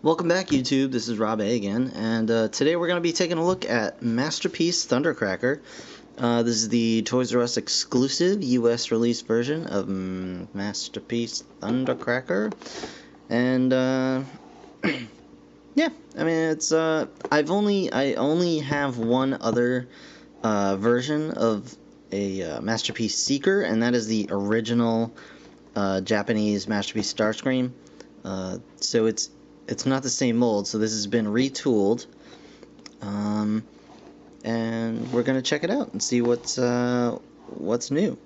Welcome back, YouTube. This is Rob A again, and today we're going to be taking a look at Masterpiece Thundercracker. This is the Toysrus exclusive US release version of Masterpiece Thundercracker, and yeah, I mean it's I only have one other version of a Masterpiece Seeker, and that is the original Japanese Masterpiece Starscream. So it's not the same mold, so this has been retooled, and we're gonna check it out and see what's new.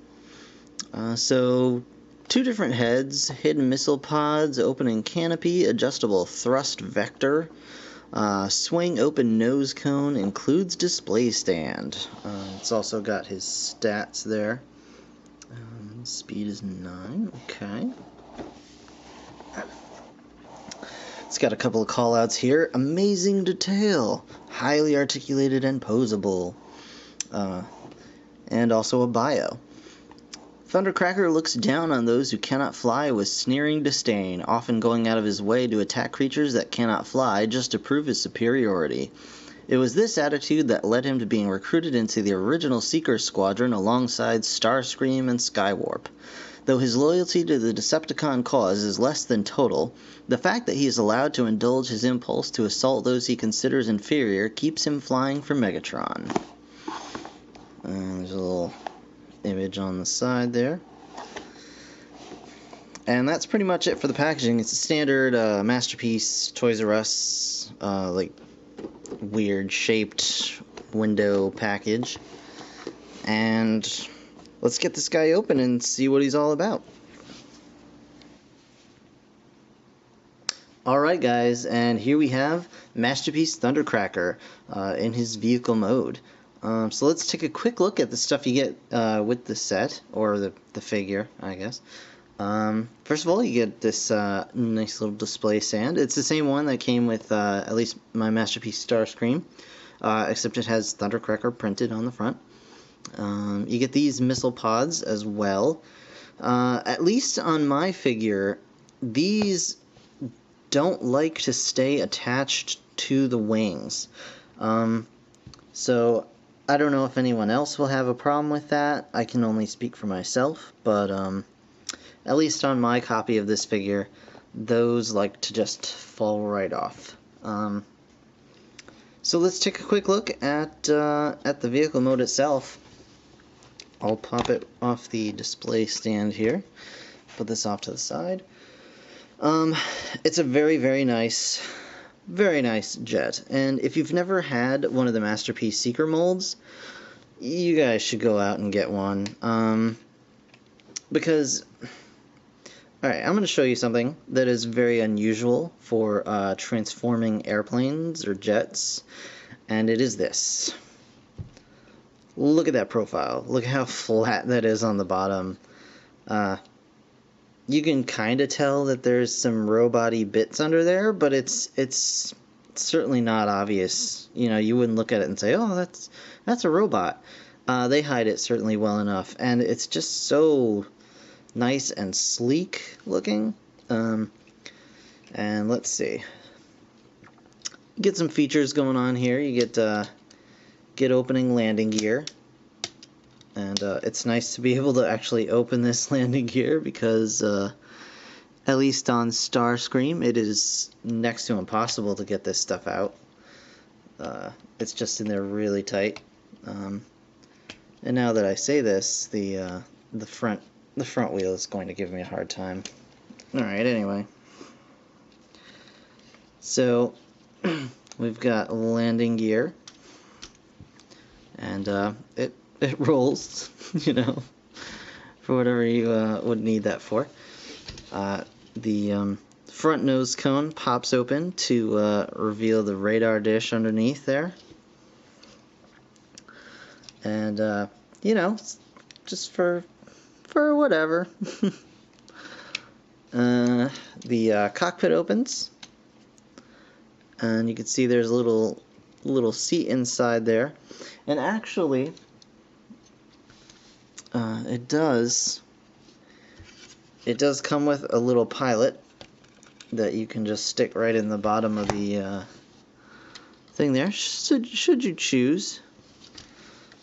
So, two different heads: hidden missile pods, opening canopy, adjustable thrust vector, swing open nose cone, includes display stand. It's also got his stats there. Speed is 9. Okay. It's got a couple of callouts here. Amazing detail, highly articulated and posable, and also a bio. Thundercracker looks down on those who cannot fly with sneering disdain, often going out of his way to attack creatures that cannot fly just to prove his superiority. It was this attitude that led him to being recruited into the original Seeker Squadron alongside Starscream and Skywarp. Though his loyalty to the Decepticon cause is less than total, the fact that he is allowed to indulge his impulse to assault those he considers inferior keeps him flying for Megatron. There's a little image on the side there. And that's pretty much it for the packaging. It's a standard Masterpiece Toysrus, like, weird shaped window package. And let's get this guy open and see what he's all about. Alright guys, and here we have Masterpiece Thundercracker in his vehicle mode. So let's take a quick look at the stuff you get with the set, or the figure, I guess. First of all, you get this nice little display stand. It's the same one that came with at least my Masterpiece Starscream, except it has Thundercracker printed on the front. You get these missile pods as well. At least on my figure, these don't like to stay attached to the wings. So I don't know if anyone else will have a problem with that. I can only speak for myself, but at least on my copy of this figure, those like to just fall right off. So let's take a quick look at the vehicle mode itself. I'll pop it off the display stand here. Put this off to the side. It's a very nice jet. And if you've never had one of the Masterpiece Seeker molds, you guys should go out and get one. Because, alright, I'm going to show you something that is very unusual for transforming airplanes or jets. And it is this. Look at that profile. Look how flat that is on the bottom. You can kind of tell that there's some robot-y bits under there, but it's certainly not obvious. You know, you wouldn't look at it and say, "Oh, that's a robot." They hide it certainly well enough, and it's just so nice and sleek looking. And let's see. Get some features going on here. You get opening landing gear, and it's nice to be able to actually open this landing gear because at least on Starscream it is next to impossible to get this stuff out. It's just in there really tight. And now that I say this, the front wheel is going to give me a hard time. Alright, anyway. So we've got landing gear. And it rolls, you know, for whatever you would need that for. The front nose cone pops open to reveal the radar dish underneath there. And, you know, just for whatever. The cockpit opens. And you can see there's a little seat inside there. And actually, it does come with a little pilot that you can just stick right in the bottom of the thing there, should you choose.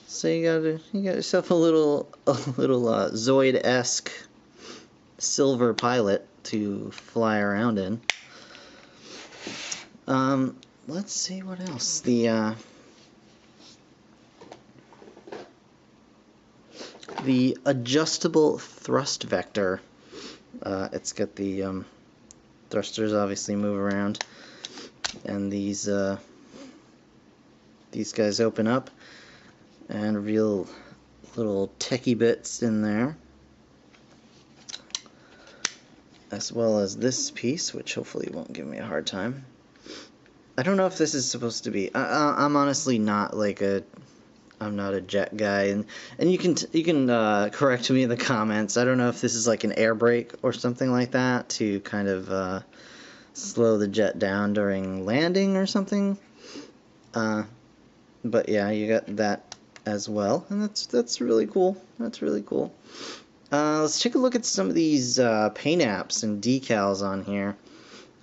So you got yourself a little Zoid-esque silver pilot to fly around in. Let's see what else. The adjustable thrust vector. It's got the thrusters obviously move around, and these guys open up and reveal little techie bits in there, as well as this piece, which hopefully won't give me a hard time. I don't know if this is supposed to be. I'm honestly not like I'm not a jet guy, and you can correct me in the comments. I don't know if this is like an air brake or something like that to kind of slow the jet down during landing or something. But yeah, you got that as well, and that's really cool. That's really cool. Let's take a look at some of these paint apps and decals on here.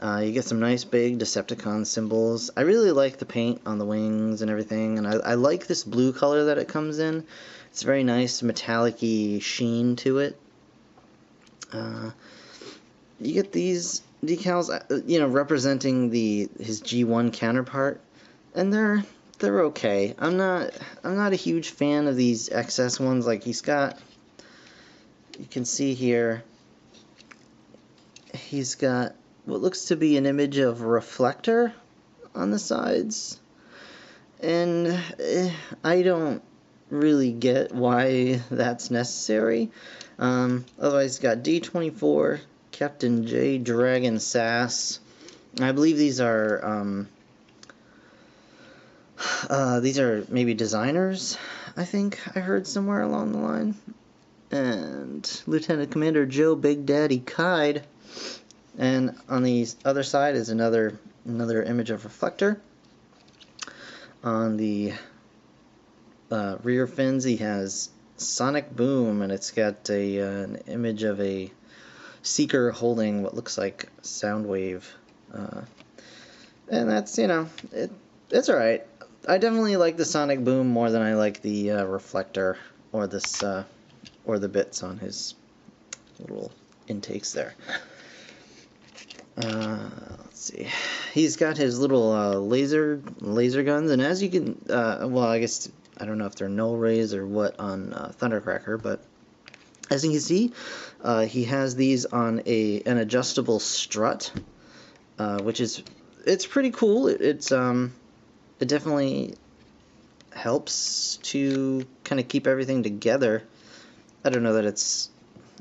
You get some nice big Decepticon symbols. I really like the paint on the wings and everything, and I like this blue color that it comes in. It's a very nice metallic-y sheen to it. You get these decals, representing his G1 counterpart, and they're okay. I'm not a huge fan of these XS ones. Like he's got, you can see here, he's got what looks to be an image of a reflector on the sides, and I don't really get why that's necessary. Otherwise, it's got D24, Captain J Dragon Sass. I believe these are maybe designers, I think I heard somewhere along the line. And Lieutenant Commander Joe Big Daddy Kide. And on the other side is another image of reflector. On the rear fins, he has Sonic Boom, and it's got an image of a Seeker holding what looks like Soundwave. And that's, it's alright. I definitely like the Sonic Boom more than I like the reflector or this or the bits on his little intakes there. Let's see. He's got his little laser guns, and as you can, well, I guess I don't know if they're null rays or what on Thundercracker, but as you can see, he has these on an adjustable strut, which it's pretty cool. It definitely helps to kind of keep everything together. I don't know that it's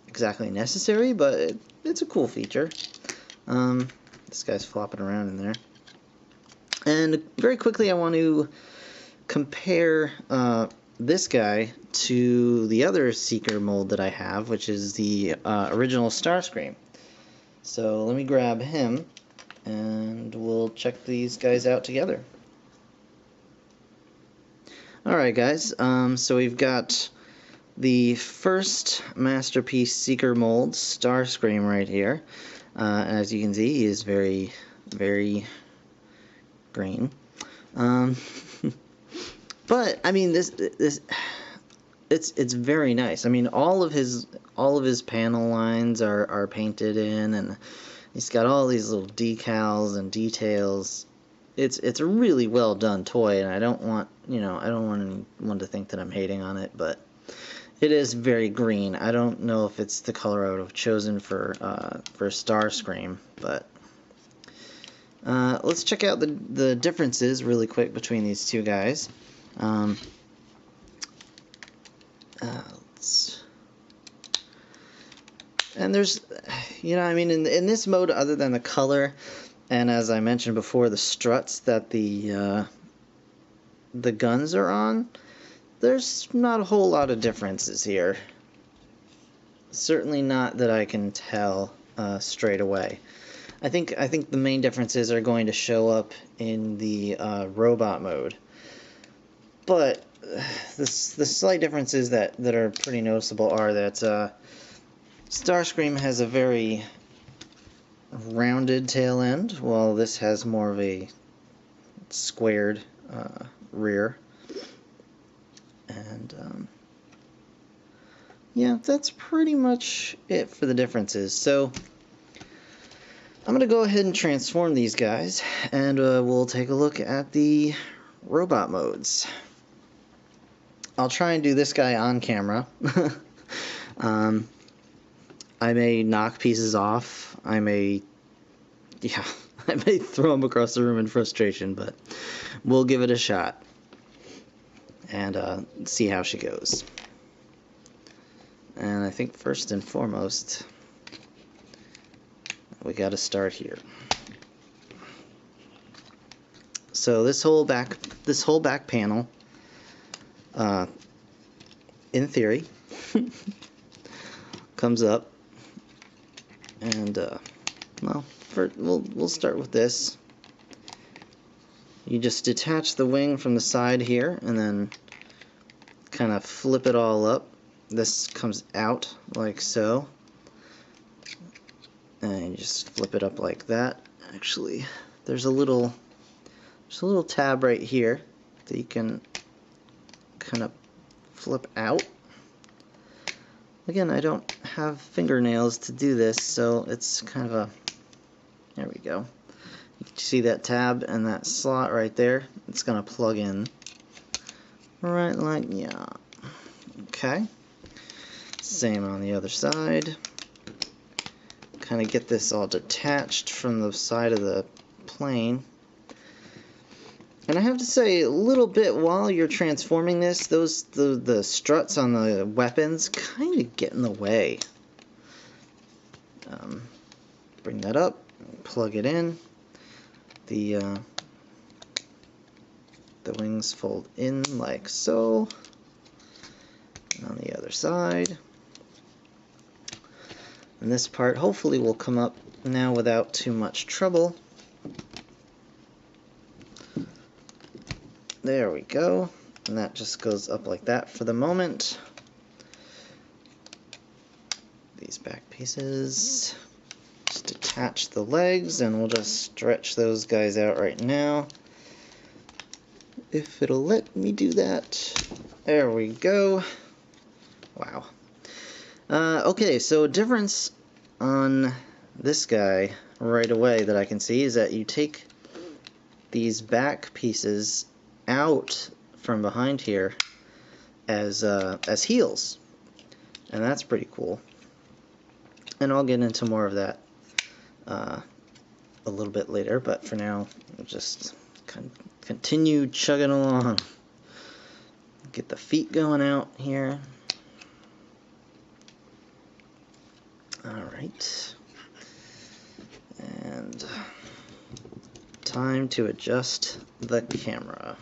exactly necessary, but it's a cool feature. This guy's flopping around in there. And very quickly, I want to compare this guy to the other Seeker mold that I have, which is the original Starscream. So let me grab him, and we'll check these guys out together. Alright guys, so we've got the first Masterpiece Seeker mold, Starscream, right here. As you can see, he is very, very green. But I mean, it's very nice. I mean, all of his panel lines are painted in, and he's got all these little decals and details. It's a really well done toy, and I don't want anyone to think that I'm hating on it, but it is very green. I don't know if it's the color I would have chosen for Starscream, but let's check out the differences really quick between these two guys. And there's, I mean, in this mode, other than the color, and as I mentioned before, the struts that the guns are on, there's not a whole lot of differences here. Certainly not that I can tell straight away. I think the main differences are going to show up in the robot mode. But the slight differences that are pretty noticeable are that Starscream has a very rounded tail end, while this has more of a squared rear. And yeah, that's pretty much it for the differences. So I'm going to go ahead and transform these guys, and we'll take a look at the robot modes. I'll try and do this guy on camera. I may knock pieces off. I may throw them across the room in frustration, but we'll give it a shot and see how she goes. And I think first and foremost, we got to start here. So this whole back panel, in theory, comes up, and well, we'll start with this. You just detach the wing from the side here, and then kind of flip it all up. This comes out like so, and you just flip it up like that. Actually, there's a little tab right here that you can kind of flip out. Again, I don't have fingernails to do this, so it's kind of a, there we go. You can see that tab and that slot right there. It's going to plug in right like, yeah. Okay. Same on the other side. Kind of get this all detached from the side of the plane. And I have to say, a little bit while you're transforming this, the struts on the weapons kind of get in the way. Bring that up, plug it in. The wings fold in like so. And on the other side. And this part hopefully will come up now without too much trouble. There we go. And that just goes up like that for the moment. These back pieces. Just detach the legs, and we'll just stretch those guys out right now. If it'll let me do that. There we go. Wow. Okay, so a difference on this guy right away that I can see is that you take these back pieces out from behind here as heels, and that's pretty cool. And I'll get into more of that a little bit later, but for now, we'll just continue chugging along. Get the feet going out here. Alright. And time to adjust the camera.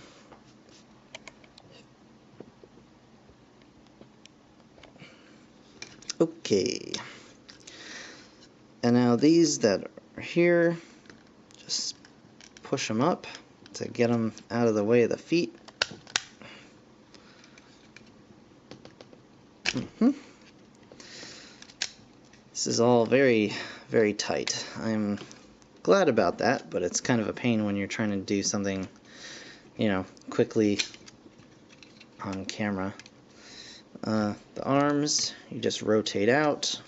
Okay. And now these that are here, just push them up to get them out of the way of the feet. This is all very, very tight. I'm glad about that, but it's kind of a pain when you're trying to do something, you know, quickly on camera. The arms, you just rotate out.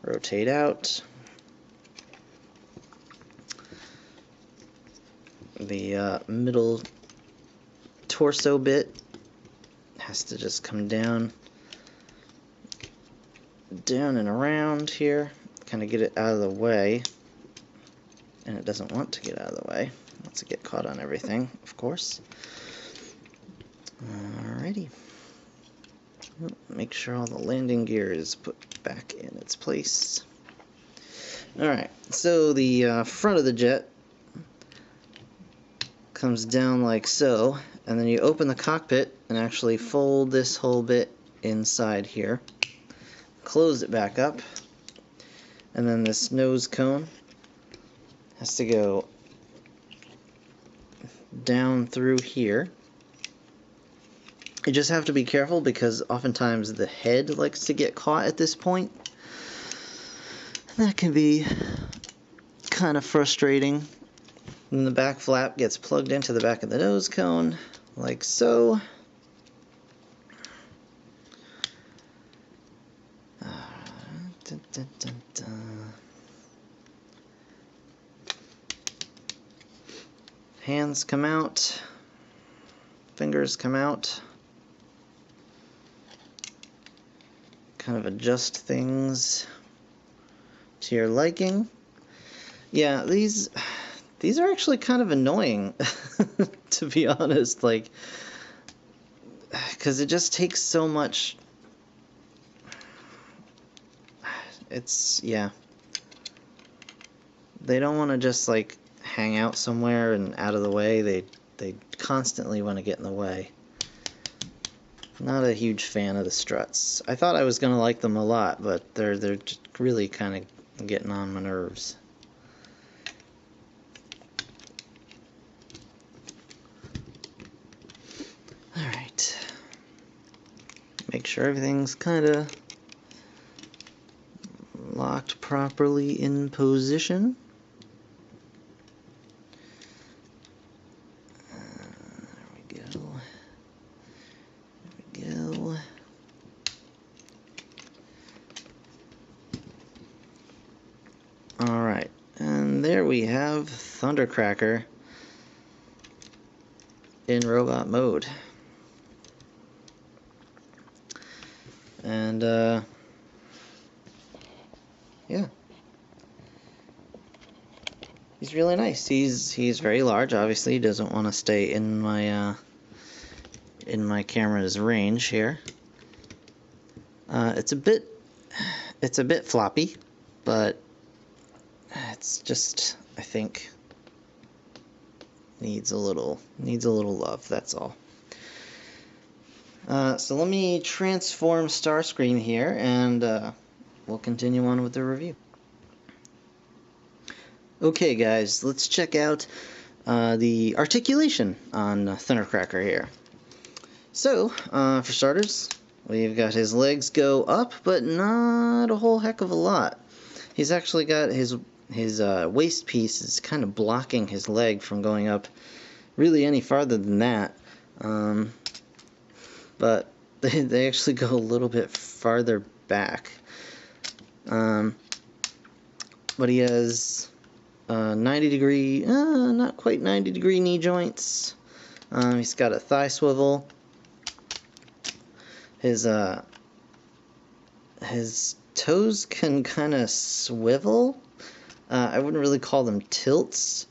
Rotate out. The middle torso bit has to just come down and around here, kind of get it out of the way, and it doesn't want to get out of the way. It wants to get caught on everything, of course. Alrighty. Make sure all the landing gear is put back in its place. Alright, so the front of the jet comes down like so, and then you open the cockpit and actually fold this whole bit inside here. Close it back up, and then this nose cone has to go down through here. You just have to be careful because oftentimes the head likes to get caught at this point. And that can be kind of frustrating. And the back flap gets plugged into the back of the nose cone, like so. Dun, dun, dun, dun. Hands come out, fingers come out. Kind of adjust things to your liking. Yeah, these are actually kind of annoying, to be honest, like, because it just takes so much. It's, yeah. They don't want to just, like, hang out somewhere and out of the way. They constantly want to get in the way. Not a huge fan of the struts. I thought I was going to like them a lot, but they're just really kind of getting on my nerves. Alright. Make sure everything's kind of locked properly in position. There we go. There we go. Alright, and there we have Thundercracker in robot mode. And yeah, he's really nice. He's very large. Obviously, he doesn't want to stay in my camera's range here. It's a bit floppy, but it's just, I think, needs a little love. That's all. So let me transform Starscream here, and we'll continue on with the review. Okay, guys, let's check out the articulation on Thundercracker here. So, for starters, we've got his legs go up, but not a whole heck of a lot. He's actually got his waist piece is kind of blocking his leg from going up really any farther than that. But they actually go a little bit farther back. But he has 90 degree, not quite 90 degree knee joints. He's got a thigh swivel. His toes can kind of swivel. I wouldn't really call them tilts.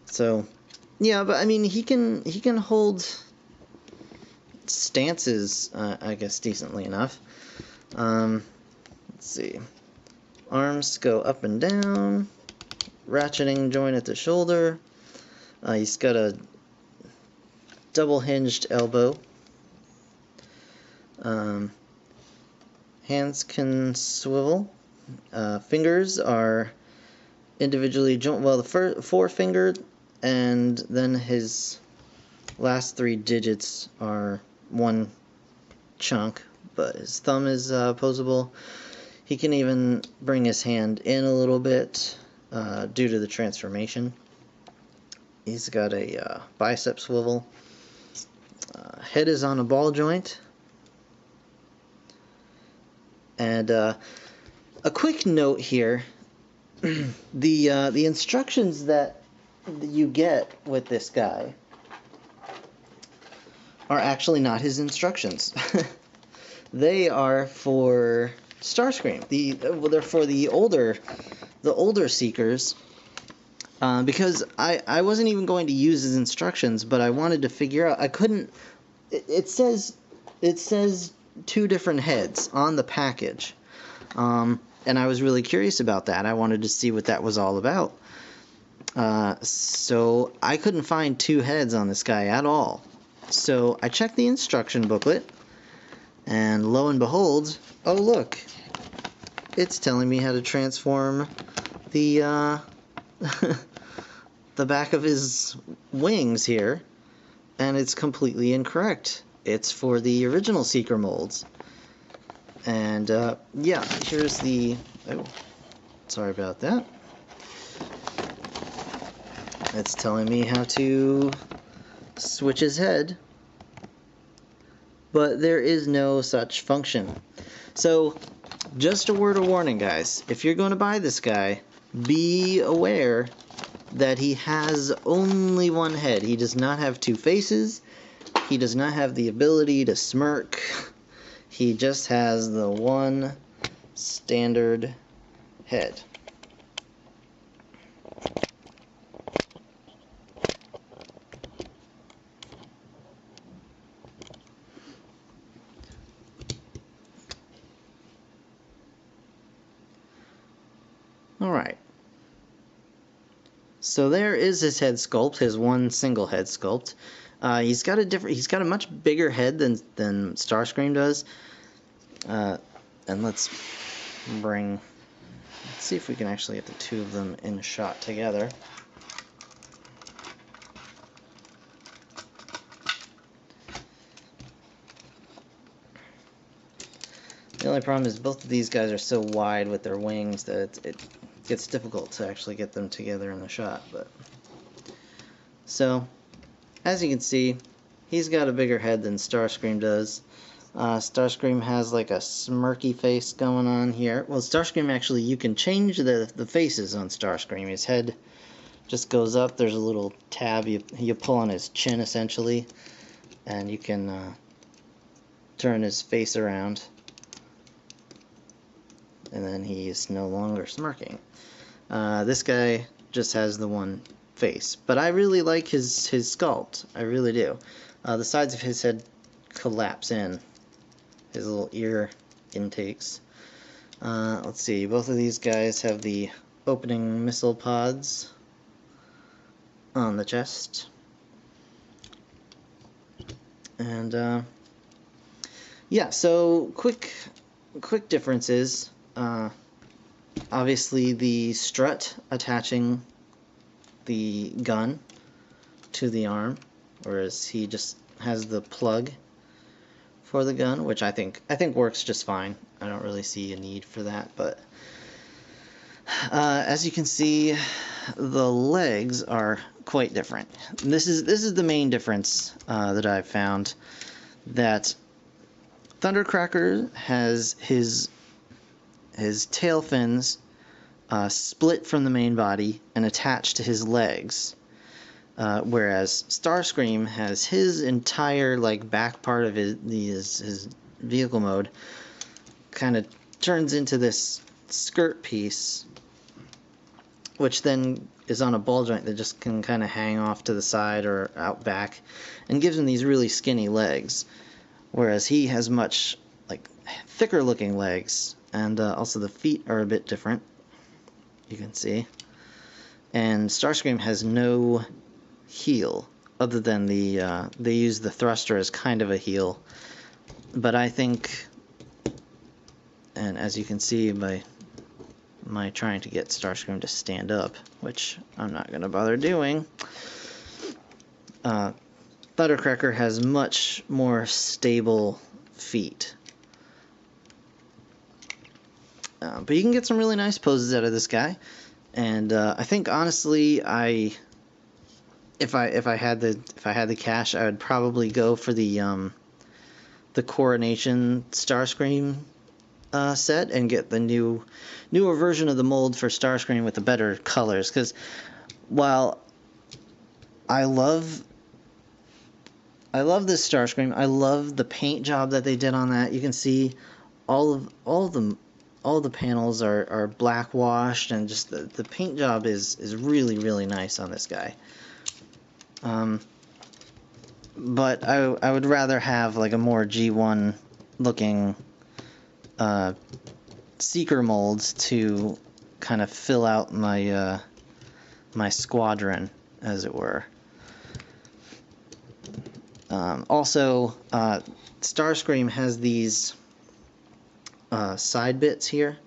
So yeah, but I mean he can hold stances, I guess, decently enough. Let's see. Arms go up and down. Ratcheting joint at the shoulder. He's got a double hinged elbow. Hands can swivel. Fingers are individually joined. Well, the forefinger and then his last 3 digits are one chunk, but his thumb is posable. He can even bring his hand in a little bit due to the transformation. He's got a bicep swivel. Head is on a ball joint. And a quick note here, the instructions that you get with this guy are actually not his instructions. They are for Starscream. They're for the older Seekers. Because I wasn't even going to use his instructions, but I wanted to figure out. I couldn't. It says 2 different heads on the package, and I was really curious about that. I wanted to see what that was all about. So I couldn't find 2 heads on this guy at all. So I checked the instruction booklet, and lo and behold, oh look, it's telling me how to transform the the back of his wings here, and it's completely incorrect. It's for the original Seeker molds. And yeah, here's the Sorry about that. It's telling me how to switch his head, but there is no such function. So, just a word of warning, guys. If you're going to buy this guy, be aware that he has only one head. He does not have two faces. He does not have the ability to smirk. He just has the one standard head. Alright. So there is his head sculpt, his one single head sculpt. He's got a much bigger head than Starscream does. And let's see if we can actually get the two of them in shot together. The only problem is both of these guys are so wide with their wings that it gets difficult to actually get them together in the shot. But so, as you can see, he's got a bigger head than Starscream does. Starscream has like a smirky face going on here. Well, Starscream actually, you can change the faces on Starscream. His head just goes up. There's a little tab you pull on his chin essentially, and you can turn his face around. And then he's no longer smirking. This guy just has the one face. But I really like his sculpt. I really do. The sides of his head collapse in. His little ear intakes. Let's see. Both of these guys have the opening missile pods on the chest. And yeah, so quick differences. Obviously the strut attaching the gun to the arm, whereas he just has the plug for the gun, which I think works just fine. I don't really see a need for that, but as you can see, the legs are quite different. This is the main difference that I've found, that Thundercracker has his tail fins split from the main body and attached to his legs, whereas Starscream has his entire back part of his vehicle mode kind of turns into this skirt piece, which then is on a ball joint that just can kind of hang off to the side or out back, and gives him these really skinny legs, whereas he has much thicker looking legs. And also the feet are a bit different, you can see. And Starscream has no heel, other than they use the thruster as kind of a heel. But I think, and as you can see by my trying to get Starscream to stand up, which I'm not going to bother doing, Thundercracker has much more stable feet. But you can get some really nice poses out of this guy, and I think honestly, if I had the cash, I would probably go for the Coronation Starscream set and get the newer version of the mold for Starscream with the better colors. Because while I love this Starscream, I love the paint job that they did on that. You can see all the panels are black washed, and just the paint job is really, really nice on this guy. But I would rather have a more G1 looking Seeker molds to kind of fill out my my squadron, as it were. Also, Starscream has these side bits here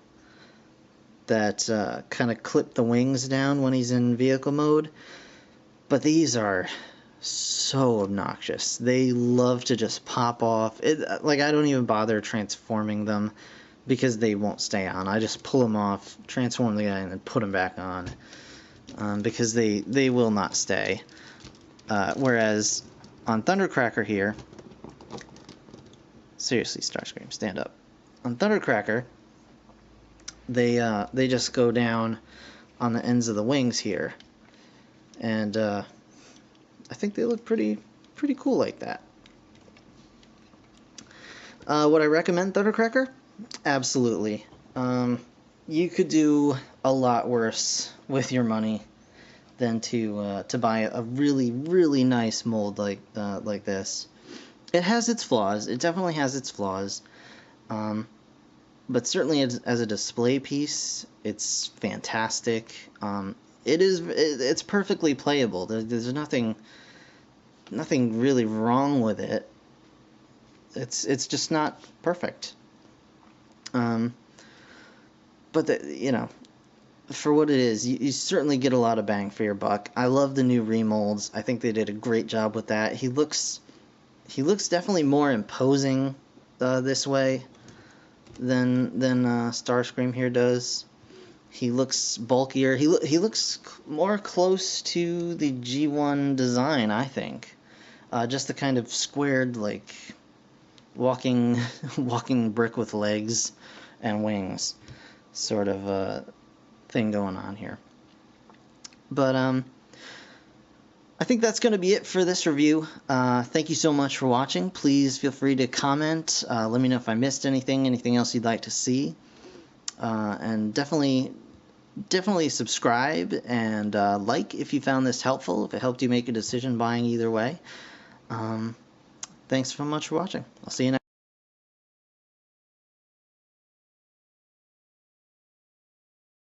that kind of clip the wings down when he's in vehicle mode, but these are so obnoxious. They love to just pop off. I don't even bother transforming them. because they won't stay on. I just pull them off, transform the guy, and then put them back on, because they will not stay. Whereas on Thundercracker here, seriously, Starscream, stand up. On Thundercracker, they just go down on the ends of the wings here, and I think they look pretty cool like that. Would I recommend Thundercracker? Absolutely. You could do a lot worse with your money than to buy a really nice mold like this. It has its flaws. It definitely has its flaws. But certainly as a display piece, it's fantastic. It's perfectly playable. There's nothing really wrong with it. It's just not perfect. But you know, for what it is, you certainly get a lot of bang for your buck. I love the new remolds. I think they did a great job with that. He looks definitely more imposing this way than Starscream here does. He looks bulkier. He looks more close to the G1 design, I think. Just the kind of squared, like walking brick with legs and wings sort of thing going on here. But I think that's going to be it for this review. Thank you so much for watching. Please feel free to comment. Let me know if I missed anything else you'd like to see. And definitely subscribe and like if you found this helpful, if it helped you make a decision buying either way. Thanks so much for watching. I'll see you next time.